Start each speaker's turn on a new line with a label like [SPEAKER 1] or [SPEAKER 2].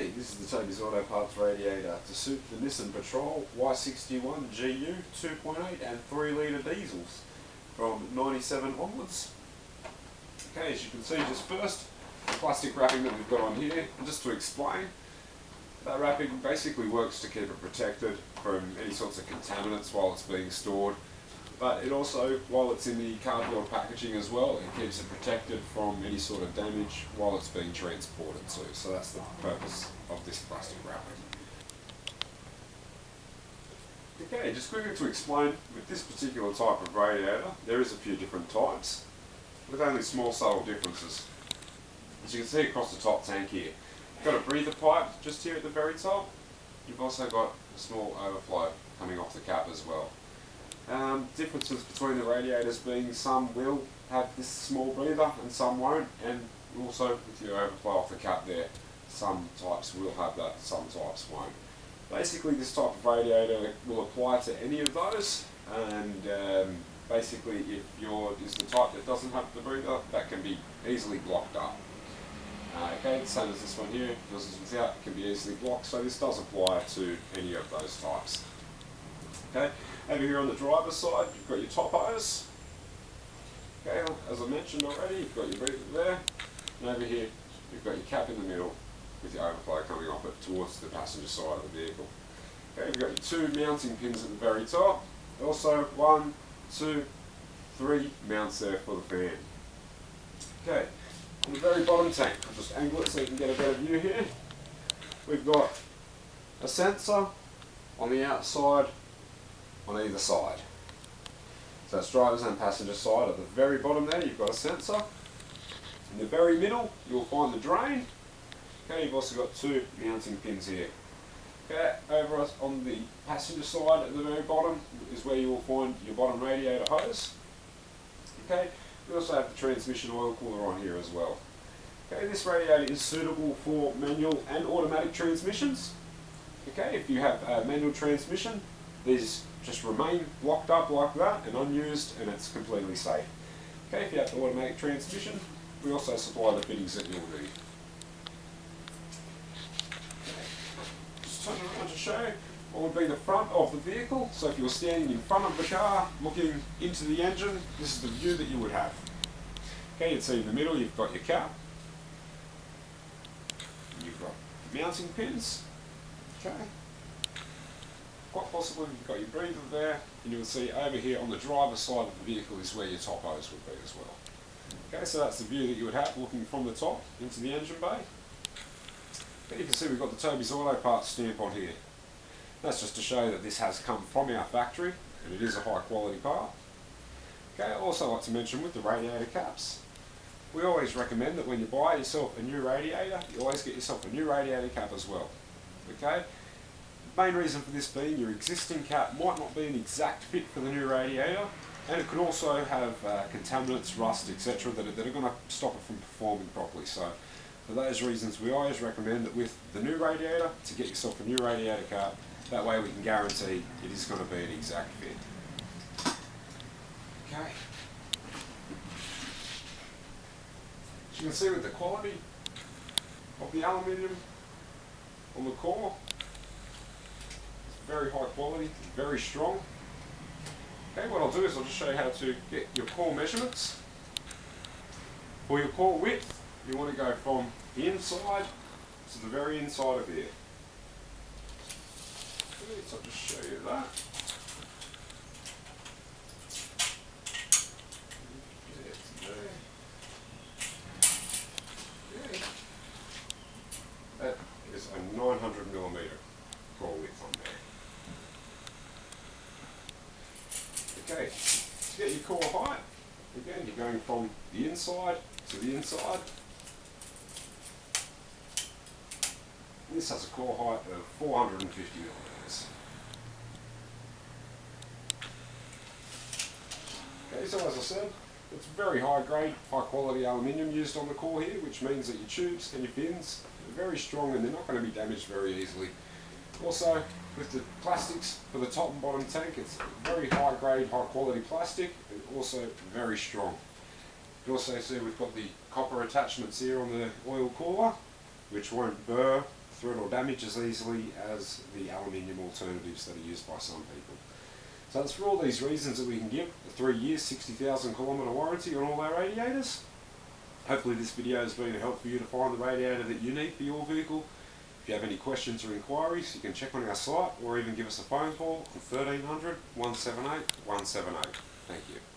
[SPEAKER 1] Okay, this is the TBAP Auto Parts radiator to suit the Nissan Patrol Y61 GU 2.8 and 3 litre diesels from 97 onwards. Okay, as you can see, just first, the plastic wrapping that we've got on here, and just to explain, that wrapping basically works to keep it protected from any sorts of contaminants while it's being stored. But it also, while it's in the cardboard packaging as well, it keeps it protected from any sort of damage while it's being transported too. So that's the purpose of this plastic wrapping. Okay, just quickly to explain, with this particular type of radiator, there is a few different types, with only small subtle differences. As you can see across the top tank here, you've got a breather pipe just here at the very top. You've also got a small overflow coming off the cap as well. Differences between the radiators being some will have this small breather and some won't, and also with your overflow off the cap there, some types will have that, some types won't. Basically this type of radiator will apply to any of those, and basically if yours is the type that doesn't have the breather, that can be easily blocked up. Okay, the same as this one here, yours is without, it can be easily blocked, so this does apply to any of those types. Okay, over here on the driver's side, you've got your top hose. Okay, as I mentioned already, you've got your breather there, and over here you've got your cap in the middle with your overflow coming off it towards the passenger side of the vehicle. Okay, you've got your two mounting pins at the very top. Also 1, 2, 3 mounts there for the fan. Okay, on the very bottom tank, I'll just angle it so you can get a better view here. We've got a sensor on the outside on either side. So that's driver's and passenger side. At the very bottom there you've got a sensor. In the very middle you'll find the drain. Okay, you've also got two mounting pins here. Okay, over on the passenger side at the very bottom is where you will find your bottom radiator hose. Okay, we also have the transmission oil cooler on here as well. Okay, this radiator is suitable for manual and automatic transmissions. Okay, if you have a manual transmission, these just remain locked up like that and unused, and it's completely safe. Okay, if you have the automatic transmission, we also supply the fittings that you'll need. Okay. Just turn around to show what would be the front of the vehicle. So if you're standing in front of the car looking into the engine, this is the view that you would have. Okay, you'd see in the middle you've got your cap, you've got mounting pins. Okay. Quite possibly you've got your breather there, and you'll see over here on the driver's side of the vehicle is where your top hose would be as well. Okay, so that's the view that you would have looking from the top into the engine bay. But you can see we've got the TBAP Auto Parts stamp on here. That's just to show that this has come from our factory, and it is a high quality part. Okay, I'd also like to mention with the radiator caps, we always recommend that when you buy yourself a new radiator, you always get yourself a new radiator cap as well. Okay? The main reason for this being your existing cap might not be an exact fit for the new radiator, and it could also have contaminants, rust, etc. that are going to stop it from performing properly. So for those reasons we always recommend that with the new radiator to get yourself a new radiator cap. That way we can guarantee it is going to be an exact fit. Okay. As you can see with the quality of the aluminium on the core, very high quality, very strong. Okay, what I'll do is I'll just show you how to get your core measurements. For your core width, you want to go from the inside to the very inside of here. Okay, so I'll just show you that. Okay. That is a 900mm core width on there. Okay, to get your core height, again you're going from the inside to the inside. This has a core height of 450mm. Okay, so as I said, it's very high grade, high quality aluminium used on the core here, which means that your tubes and your fins are very strong and they're not going to be damaged very easily. Also, with the plastics for the top and bottom tank, it's very high grade, high quality plastic, and also very strong. You can also see we've got the copper attachments here on the oil cooler, which won't burr thread or damage as easily as the aluminium alternatives that are used by some people. So it's for all these reasons that we can give a 3 years, 60,000 kilometre warranty on all our radiators. Hopefully this video has been a help for you to find the radiator that you need for your vehicle. If you have any questions or inquiries, you can check on our site or even give us a phone call on 1300 178 178. Thank you.